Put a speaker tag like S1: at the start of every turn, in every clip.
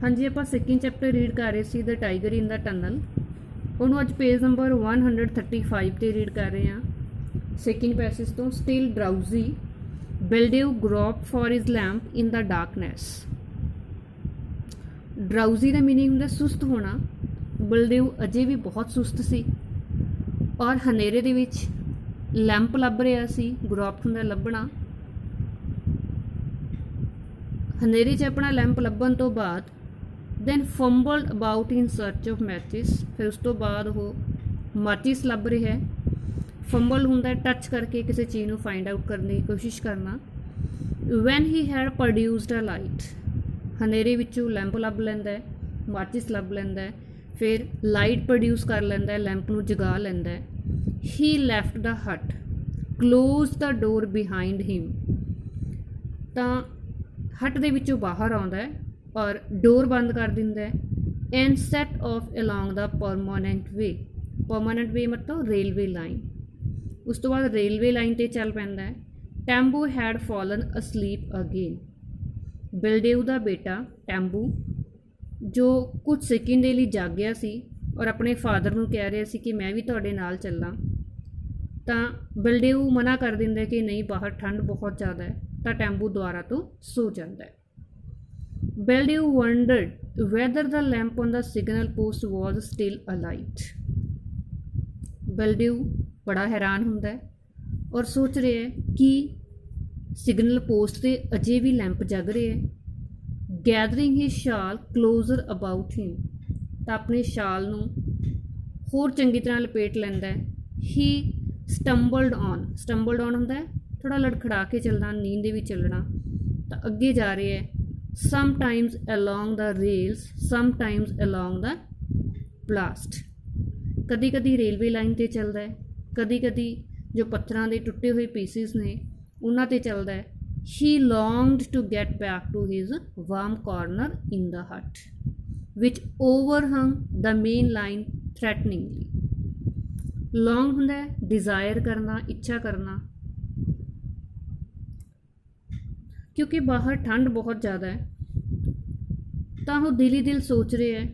S1: हाँ जी, ਆਪਾਂ second chapter read ਕਰ ਰਹੇ ਸੀ ਦ ਟਾਈਗਰ ਇਨ ਦਾ ਟਨਲ। ਉਹਨੂੰ ਅੱਜ ਪੇਜ ਨੰਬਰ 135 ਤੇ ਰੀਡ ਕਰ ਰਹੇ ਹਾਂ। ਸੈਕਿੰਡ ਪੈਸੇਜ ਤੋਂ still drowsy Bildev grope for his lamp in the darkness. Drowsy ਦਾ ਮੀਨਿੰਗ ਹੁੰਦਾ ਸੁਸਤ ਹੋਣਾ। ਬਲਦੇਵ ਅਜੇ ਵੀ ਬਹੁਤ ਸੁਸਤ ਸੀ ਔਰ ਹਨੇਰੇ ਦੇ ਵਿੱਚ ਲੈਂਪ ਲੱਭ ਰਿਹਾ ਸੀ। ਗ੍ਰੋਪ ਹੁੰਦਾ ਲੱਭਣਾ। ਹਨੇਰੇ 'ਚ ਆਪਣਾ ਲੈਂਪ ਲੱਭਣ ਤੋਂ ਬਾਅਦ then fumbled about in search of matches. ਫਿਰ ਉਸ ਤੋਂ ਬਾਅਦ ਉਹ ਮਾਚਿਸ ਲੱਭ ਰਿਹਾ ਹੈ। ਫੰਬਲ ਹੁੰਦਾ ਟੱਚ ਕਰਕੇ ਕਿਸੇ ਚੀਜ਼ ਨੂੰ ਫਾਈਂਡ ਆਊਟ ਕਰਨ ਦੀ ਕੋਸ਼ਿਸ਼ ਕਰਨਾ। When he had produced a light, ਹਨੇਰੇ ਵਿੱਚੋਂ ਲੈਂਪ ਲੱਭ ਲੈਂਦਾ ਹੈ, ਮਾਚਿਸ ਲੱਭ ਲੈਂਦਾ ਹੈ, ਫਿਰ ਲਾਈਟ ਪ੍ਰੋਡਿਊਸ ਕਰ ਲੈਂਦਾ ਹੈ, ਲੈਂਪ ਨੂੰ ਜਗਾ ਲੈਂਦਾ ਹੈ। ਹੀ ਲੈਫਟ ਦਾ ਹਟ, ਕਲੋਜ਼ ਦਾ ਡੋਰ ਬਿਹਾਈਂਡ ਹਿਮ। ਤਾਂ ਹਟ ਦੇ ਵਿੱਚੋਂ ਬਾਹਰ ਆਉਂਦਾ ਹੈ ਔਰ ਡੋਰ ਬੰਦ ਕਰ ਦਿੰਦਾ ਹੈ। And set off along the permanent way. Permanent way ਮਤਲਬ ਰੇਲਵੇ ਲਾਈਨ। ਉਸ ਤੋਂ ਬਾਅਦ ਰੇਲਵੇ ਲਾਈਨ 'ਤੇ ਚੱਲ ਪੈਂਦਾ ਹੈ। ਟੈਂਬੂ ਹੈਡ ਫਾਲਨ ਅਸਲੀਪ ਅਗੇਨ। ਬਿਲਡੇਵ ਦਾ ਬੇਟਾ ਟੈਂਬੂ ਜੋ ਕੁਝ ਸੈਕਿੰਡ ਦੇ ਲਈ ਜਾਗਿਆ ਸੀ ਔਰ ਆਪਣੇ ਫਾਦਰ ਨੂੰ ਕਹਿ ਰਿਹਾ ਸੀ ਕਿ ਮੈਂ ਵੀ ਤੁਹਾਡੇ ਨਾਲ ਚੱਲਾਂ, ਤਾਂ ਬਿਲਡੇਵ ਮਨਾ ਕਰ ਦਿੰਦਾ ਕਿ ਨਹੀਂ, ਬਾਹਰ ਠੰਡ ਬਹੁਤ ਜ਼ਿਆਦਾ ਹੈ। ਤਾਂ ਟੈਂਬੂ ਦੁਆਰਾ ਤੋਂ ਸੋ ਜਾਂਦਾ ਹੈ। Bildev wondered whether the lamp on the signal post was still alight. Bildev ਬੜਾ ਹੈਰਾਨ ਹੁੰਦਾ ਹੈ ਔਰ ਸੋਚ ਰਿਹਾ ਹੈ ਕਿ ਸਿਗਨਲ ਪੋਸਟ 'ਤੇ ਅਜੇ ਵੀ ਲੈਂਪ ਜਗ ਰਿਹਾ ਹੈ। ਗੈਦਰਿੰਗ ਹਿਜ਼ ਸ਼ਾਲ ਕਲੋਜ਼ਰ ਅਬਾਊਟ ਹਿਮ, ਤਾਂ ਆਪਣੇ ਸ਼ਾਲ ਨੂੰ ਹੋਰ ਚੰਗੀ ਤਰ੍ਹਾਂ ਲਪੇਟ ਲੈਂਦਾ ਹੈ। ਹੀ ਸਟੰਬਲਡ ਔਨ ਹੁੰਦਾ ਹੈ ਥੋੜ੍ਹਾ ਲੜਖੜਾ ਕੇ ਚੱਲਣਾ, ਨੀਂਦ ਦੇ ਵੀ ਚੱਲਣਾ। ਤਾਂ ਅੱਗੇ ਜਾ ਰਿਹਾ ਹੈ। ਸਮਟਾਈਮਸ ਅਲੋਂਗ ਦਾ ਰੇਲਸ, ਸਮਟਾਈਮਸ ਅਲੋਂਗ ਦਾ ਬਲਾਸਟ। ਕਦੀ ਕਦੀ ਰੇਲਵੇ ਲਾਈਨ 'ਤੇ ਚੱਲਦਾ ਹੈ, ਕਦੀ ਕਦੀ ਜੋ ਪੱਥਰਾਂ ਦੇ ਟੁੱਟੇ ਹੋਏ ਪੀਸਿਸ ਨੇ ਉਹਨਾਂ 'ਤੇ ਚੱਲਦਾ ਹੈ। He longed to get back to his warm corner in the hut which ਓਵਰਹੰਗ the main line ਥ੍ਰੈਟਨਿੰਗਲੀ। ਲੌਂਗ ਹੁੰਦਾ ਹੈ ਡਿਜ਼ਾਇਰ ਕਰਨਾ, ਇੱਛਾ ਕਰਨਾ। ਕਿਉਂਕਿ ਬਾਹਰ ਠੰਡ ਬਹੁਤ ਜ਼ਿਆਦਾ ਹੈ ਤਾਂ ਉਹ ਦਿਲ ਹੀ ਦਿਲ ਸੋਚ ਰਿਹਾ ਹੈ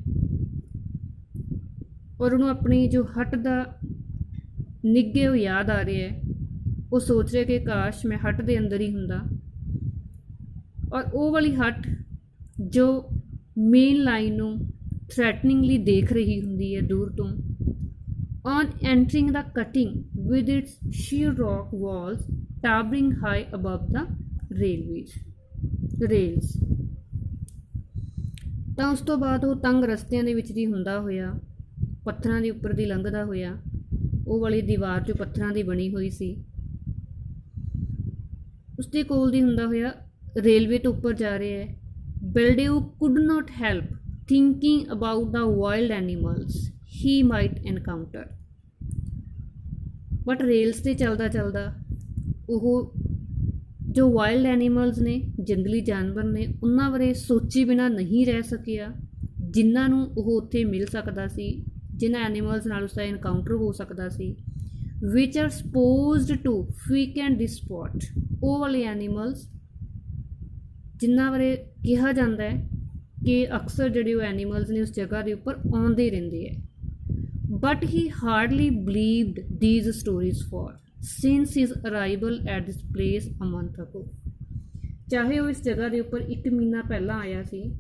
S1: ਔਰ ਉਹਨੂੰ ਆਪਣੀ ਜੋ ਹਟ ਦਾ ਨਿੱਘੇ ਉਹ ਯਾਦ ਆ ਰਿਹਾ ਹੈ। ਉਹ ਸੋਚ ਰਿਹਾ ਕਿ ਕਾਸ਼ ਮੈਂ ਹਟ ਦੇ ਅੰਦਰ ਹੀ ਹੁੰਦਾ। ਔਰ ਉਹ ਵਾਲੀ ਹਟ ਜੋ ਮੇਨ ਲਾਈਨ ਨੂੰ ਥ੍ਰੈਟਨਿੰਗਲੀ ਦੇਖ ਰਹੀ ਹੁੰਦੀ ਹੈ ਦੂਰ ਤੋਂ। On entering the cutting with its sheer rock walls towering high above the rails. ਤਾਂ ਉਸ ਤੋਂ ਬਾਅਦ ਉਹ ਤੰਗ ਰਸਤਿਆਂ ਦੇ ਵਿੱਚ ਦੀ ਹੁੰਦਾ ਹੋਇਆ, ਪੱਥਰਾਂ ਦੇ ਉੱਪਰ ਦੀ ਲੰਘਦਾ ਹੋਇਆ, ਉਹ ਵਾਲੀ ਦੀਵਾਰ ਜੋ ਪੱਥਰਾਂ ਦੀ ਬਣੀ ਹੋਈ ਸੀ ਉਸ ਦੇ ਕੋਲ ਦੀ ਹੁੰਦਾ ਹੋਇਆ ਰੇਲਵੇ ਤੋਂ ਉੱਪਰ ਜਾ ਰਿਹਾ ਹੈ। Baldev could not help thinking about the wild animals he might encounter. But rails 'ਤੇ ਚੱਲਦਾ ਚੱਲਦਾ ਉਹ ਜੋ ਵਾਈਲਡ ਐਨੀਮਲਸ ਨੇ, ਜੰਗਲੀ ਜਾਨਵਰ ਨੇ, ਉਹਨਾਂ ਬਾਰੇ ਸੋਚੇ ਬਿਨਾਂ ਨਹੀਂ ਰਹਿ ਸਕਿਆ ਜਿਨ੍ਹਾਂ ਨੂੰ ਉਹ ਉੱਥੇ ਮਿਲ ਸਕਦਾ ਸੀ, ਜਿਨ੍ਹਾਂ ਐਨੀਮਲਸ ਨਾਲ ਉਸਦਾ ਐਨਕਾਊਂਟਰ ਹੋ ਸਕਦਾ ਸੀ। Which are supposed to frequent this spot. ਉਹ ਵਾਲੇ ਐਨੀਮਲਸ ਜਿਨ੍ਹਾਂ ਬਾਰੇ ਕਿਹਾ ਜਾਂਦਾ ਹੈ ਕਿ ਅਕਸਰ ਜਿਹੜੇ ਉਹ ਐਨੀਮਲਸ ਨੇ ਉਸ ਜਗ੍ਹਾ ਦੇ ਉੱਪਰ ਆਉਂਦੇ ਰਹਿੰਦੇ ਹੈ। But he hardly believed these stories for since his arrival at this place a month ago। ਚਾਹੇ ਉਹ ਇਸ ਜਗ੍ਹਾ ਦੇ ਉੱਪਰ 1 ਮਹੀਨਾ ਪਹਿਲਾਂ ਆਇਆ ਸੀ,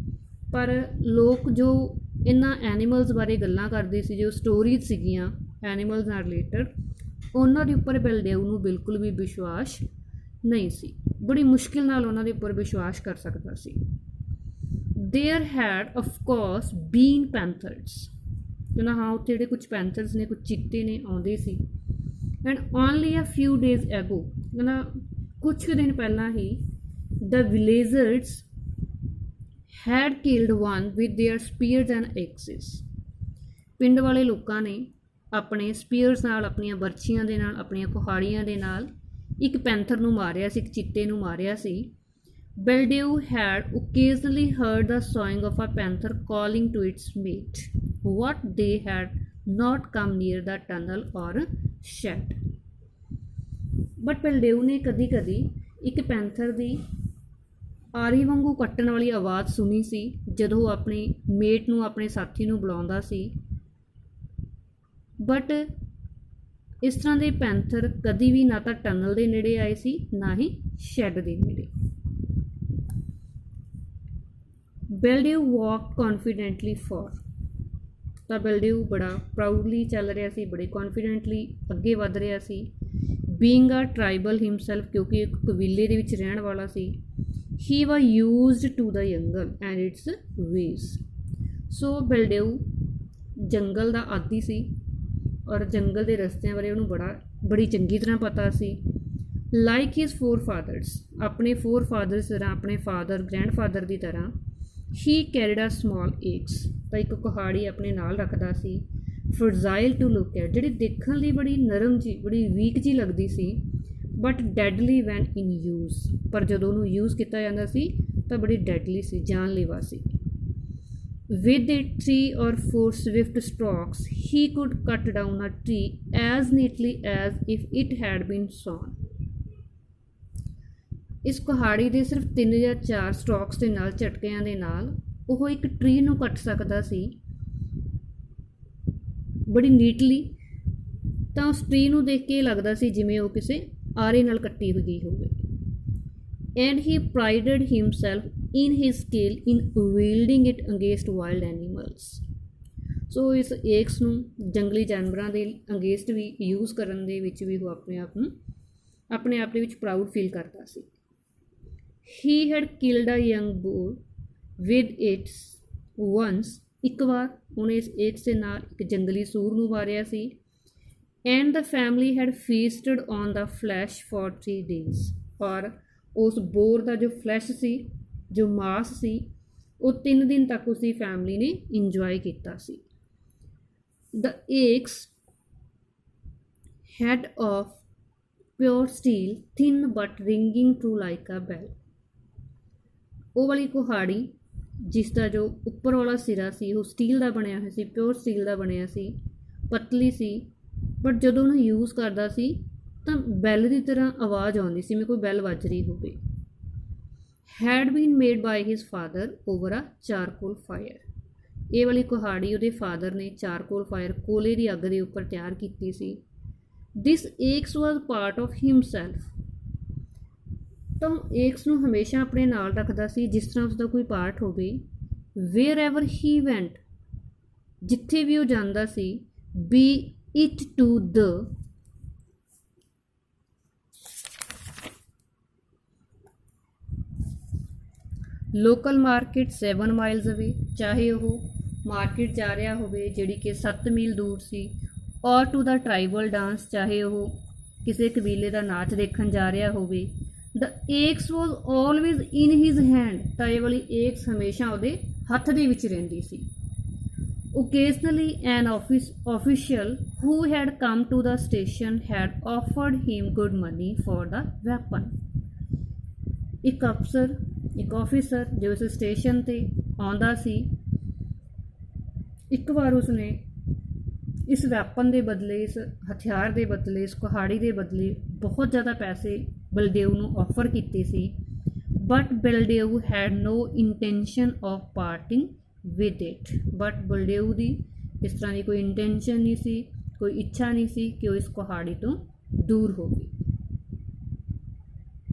S1: ਪਰ ਲੋਕ ਜੋ ਇਹਨਾਂ ਐਨੀਮਲਸ ਬਾਰੇ ਗੱਲਾਂ ਕਰਦੇ ਸੀ, ਜੋ ਸਟੋਰੀਜ਼ ਸੀਗੀਆਂ ਐਨੀਮਲਸ ਨਾਲ ਰਿਲੇਟਡ, ਉਹਨਾਂ ਦੇ ਉੱਪਰ ਬਿਲਡੇਵ ਨੂੰ ਬਿਲਕੁਲ ਵੀ ਵਿਸ਼ਵਾਸ ਨਹੀਂ ਸੀ। ਬੜੀ ਮੁਸ਼ਕਿਲ ਨਾਲ ਉਹਨਾਂ ਦੇ ਉੱਪਰ ਵਿਸ਼ਵਾਸ ਕਰ ਸਕਦਾ ਸੀ। ਦੇਅਰ ਹੈਡ ਆਫ ਕੋਰਸ ਬੀਨ ਪੈਂਥਰਸ। ਕਹਿੰਦਾ ਹਾਂ ਉੱਥੇ ਜਿਹੜੇ ਕੁਝ ਪੈਂਥਰਸ ਨੇ, ਕੁਝ ਚੀਤੇ ਨੇ, ਆਉਂਦੇ ਸੀ। And only a few days ago, ਕਹਿੰਦਾ ਕੁਛ ਦਿਨ ਪਹਿਲਾਂ ਹੀ the villagers had killed one with their spears and axes. ਪਿੰਡ ਵਾਲੇ ਲੋਕਾਂ ਨੇ ਆਪਣੇ ਸਪੀਅਰਸ ਨਾਲ, ਆਪਣੀਆਂ ਬਰਛੀਆਂ ਦੇ ਨਾਲ, ਆਪਣੀਆਂ ਕੁਹਾੜੀਆਂ ਦੇ ਨਾਲ ਇੱਕ ਪੈਂਥਰ ਨੂੰ ਮਾਰਿਆ ਸੀ, ਇੱਕ ਚੀਤੇ ਨੂੰ ਮਾਰਿਆ ਸੀ। Baldev had occasionally heard the sawing of a panther calling to its mate what they had not come near the tunnel or shed। But Baldev ਨੇ ਕਦੀ ਕਦੀ ਇੱਕ ਪੈਂਥਰ ਦੀ ਆਰੀ ਵਾਂਗੂ ਕੱਟਣ ਵਾਲੀ ਆਵਾਜ਼ ਸੁਣੀ ਸੀ ਜਦੋਂ ਉਹ ਆਪਣੀ ਮੇਟ ਨੂੰ, ਆਪਣੇ ਸਾਥੀ ਨੂੰ ਬੁਲਾਉਂਦਾ ਸੀ। ਬਟ ਇਸ ਤਰ੍ਹਾਂ ਦੇ ਪੈਂਥਰ ਕਦੀ ਵੀ ਨਾ ਤਾਂ ਟਨਲ ਦੇ ਨੇੜੇ ਆਏ ਸੀ, ਨਾ ਹੀ ਸ਼ੈੱਡ ਦੇ ਨੇੜੇ। ਬੈਲਡਿਊ ਵਾਕ ਕੌਨਫੀਡੈਂਟਲੀ ਫॉर, ਤਾਂ ਬੈਲਡਿਊ ਬੜਾ ਪ੍ਰਾਊਡਲੀ ਚੱਲ ਰਿਹਾ ਸੀ, ਬੜੇ ਕੌਨਫੀਡੈਂਟਲੀ ਅੱਗੇ ਵੱਧ ਰਿਹਾ ਸੀ। ਬੀਇੰਗ ਅ ਟਰਾਈਬਲ ਹਿਮਸੈਲਫ, ਕਿਉਂਕਿ ਇੱਕ ਕਬੀਲੇ ਦੇ ਵਿੱਚ ਰਹਿਣ ਵਾਲਾ ਸੀ। ਹੀ ਵਾਜ਼ ਯੂਜ਼ਡ ਟੂ ਦ ਜੰਗਲ ਐਂਡ ਇਟਸ ਵੇਜ਼। ਸੋ ਬੈਲਡਿਊ ਜੰਗਲ ਦਾ ਆਦੀ ਸੀ ਔਰ ਜੰਗਲ ਦੇ ਰਸਤਿਆਂ ਬਾਰੇ ਉਹਨੂੰ ਬੜੀ ਚੰਗੀ ਤਰ੍ਹਾਂ ਪਤਾ ਸੀ। ਲਾਈਕ ਹਿਜ਼ ਫੋਰ ਫਾਦਰਸ, ਆਪਣੇ ਫੋਰ ਫਾਦਰਸ ਤਰ੍ਹਾਂ, ਆਪਣੇ ਫਾਦਰ ਗ੍ਰੈਂਡਫਾਦਰ ਦੀ ਤਰ੍ਹਾਂ। ਹੀ ਕੈਰੀਡ ਅ ਸਮॉल ਏਕਸ, ਤਾਂ ਇੱਕ ਕੁਹਾੜੀ ਆਪਣੇ ਨਾਲ ਰੱਖਦਾ ਸੀ। ਫਰਜ਼ਾਈਲ ਟੂ ਲੁੱਕ ਐਟ, ਜਿਹੜੀ ਦੇਖਣ ਲਈ ਬੜੀ ਨਰਮ ਜੀ, ਬੜੀ ਵੀਕ ਜੀ ਲੱਗਦੀ ਸੀ। But deadly when in use, ਪਰ ਜਦੋਂ ਉਹਨੂੰ ਯੂਜ਼ ਕੀਤਾ ਜਾਂਦਾ ਸੀ ਤਾਂ ਬੜੀ ਡੈਡਲੀ ਸੀ, ਜਾਨਲੇਵਾ ਸੀ। With it 3 or 4 swift strokes, he could cut down a tree as neatly as if it had been sawn. ਇਸ ਕੁਹਾੜੀ ਦੇ ਸਿਰਫ 3 ਜਾਂ 4 ਸਟ੍ਰੋਕਸ ਦੇ ਨਾਲ, ਝਟਕਿਆਂ ਦੇ ਨਾਲ ਉਹ ਇੱਕ ਟਰੀ ਨੂੰ ਕੱਟ ਸਕਦਾ ਸੀ ਬੜੀ ਨੀਟਲੀ। ਤਾਂ ਉਸ ਟਰੀ ਨੂੰ ਦੇਖ ਕੇ ਲੱਗਦਾ ਸੀ ਜਿਵੇਂ ਉਹ ਕਿਸੇ ਆਰੇ ਨਾਲ ਕੱਟੀ ਹੋਈ ਹੋਵੇ। And he prided himself in his skill in wielding it against wild animals. ਸੋ ਇਸ ਏਕਸ ਨੂੰ ਜੰਗਲੀ ਜਾਨਵਰਾਂ ਦੇ ਅਗੇਂਸਟ ਵੀ ਯੂਜ਼ ਕਰਨ ਦੇ ਵਿੱਚ ਵੀ ਉਹ ਆਪਣੇ ਆਪ ਦੇ ਵਿੱਚ ਪ੍ਰਾਊਡ ਫੀਲ ਕਰਦਾ ਸੀ। He had killed a young bull with it once, ਇੱਕ ਵਾਰ ਉਹਨੇ ਇਸ ਏਕਸ ਦੇ ਨਾਲ ਇੱਕ ਜੰਗਲੀ ਸੂਰ ਨੂੰ ਮਾਰਿਆ ਸੀ। And the family had feasted on the flesh for 3 days, ਔਰ ਉਸ ਬੋਰ ਦਾ ਜੋ ਫਲੈਸ਼ ਸੀ, ਜੋ ਮਾਸ ਸੀ, ਉਹ 3 ਦਿਨ ਤੱਕ ਉਸਦੀ ਫੈਮਿਲੀ ਨੇ ਇੰਜੋਏ ਕੀਤਾ ਸੀ। The axe head of pure steel, thin but ringing true like a bell. ਉਹ ਵਾਲੀ ਕੁਹਾੜੀ ਜਿਸ ਦਾ ਜੋ ਉੱਪਰ ਵਾਲਾ ਸਿਰਾ ਸੀ ਉਹ ਸਟੀਲ ਦਾ ਬਣਿਆ ਹੋਇਆ ਸੀ, ਪਿਓਰ ਸਟੀਲ ਦਾ ਬਣਿਆ ਸੀ, ਪਤਲੀ ਸੀ, ਬਟ ਜਦੋਂ ਉਹਨੂੰ ਯੂਜ਼ ਕਰਦਾ ਸੀ ਤਾਂ ਬੈਲ ਦੀ ਤਰ੍ਹਾਂ ਆਵਾਜ਼ ਆਉਂਦੀ ਸੀ, ਜਿਵੇਂ ਕੋਈ ਬੈਲ ਵੱਜ ਰਹੀ ਹੋਵੇ। Had been made by his father over a charcoal fire, ਇਹ ਵਾਲੀ ਕੁਹਾੜੀ ਉਹਦੇ ਫਾਦਰ ਨੇ ਚਾਰਕੋਲ ਫਾਇਰ, ਕੋਲੇ ਦੀ ਅੱਗ ਦੇ ਉੱਪਰ ਤਿਆਰ ਕੀਤੀ ਸੀ। This axe was part of himself, ਤਾਂ ਏਕਸ ਨੂੰ ਹਮੇਸ਼ਾ ਆਪਣੇ ਨਾਲ ਰੱਖਦਾ ਸੀ ਜਿਸ ਤਰ੍ਹਾਂ ਉਸਦਾ ਕੋਈ ਪਾਰਟ ਹੋਵੇ। ਵੇਅਰ ਐਵਰ ਹੀ ਵੈਂਟ, ਜਿੱਥੇ ਵੀ ਉਹ ਜਾਂਦਾ ਸੀ। Be it to the, local market 7 miles away, ਚਾਹੇ ਉਹ ਮਾਰਕੀਟ ਜਾ ਰਿਹਾ ਹੋਵੇ ਜਿਹੜੀ ਕਿ 7 ਮੀਲ ਦੂਰ ਸੀ। ਔਰ ਟੂ ਦਾ ਟਰਾਈਬਲ ਡਾਂਸ, ਚਾਹੇ ਉਹ ਕਿਸੇ ਕਬੀਲੇ ਦਾ ਨਾਚ ਦੇਖਣ ਜਾ ਰਿਹਾ ਹੋਵੇ। ਦ ਏਕਸ ਵਾਜ਼ ਆਲਵੇਜ਼ ਇਨ ਹਿਜ਼ ਹੈਂਡ, ਤਾਂ ਇਹ ਵਾਲੀ ਏਕਸ ਹਮੇਸ਼ਾ ਉਹਦੇ ਹੱਥ ਦੇ ਵਿੱਚ ਰਹਿੰਦੀ ਸੀ। ਓਕੇਜ਼ਨਲੀ ਐਨ official who had come to the station had offered him good money for the weapon. ਇੱਕ ਆਫਿਸਰ ਜੋ ਇਸ ਸਟੇਸ਼ਨ 'ਤੇ ਆਉਂਦਾ ਸੀ, ਇੱਕ ਵਾਰ ਉਸਨੇ ਇਸ ਵੈਪਨ ਦੇ ਬਦਲੇ, ਇਸ ਹਥਿਆਰ ਦੇ ਬਦਲੇ, ਇਸ ਕੁਹਾੜੀ ਦੇ ਬਦਲੇ ਬਹੁਤ ਜ਼ਿਆਦਾ ਪੈਸੇ ਬਲਦੇਵ ਨੂੰ ਆਫਰ ਕੀਤੇ ਸੀ। But Baldev had no intention of parting with it, but Baldev ਦੀ ਇਸ ਤਰ੍ਹਾਂ ਦੀ ਕੋਈ ਇੰਟੈਂਸ਼ਨ ਨਹੀਂ ਸੀ, ਕੋਈ ਇੱਛਾ ਨਹੀਂ ਸੀ ਕਿ ਉਹ ਇਸ ਕੁਹਾੜੀ ਤੋਂ ਦੂਰ ਹੋਵੇ।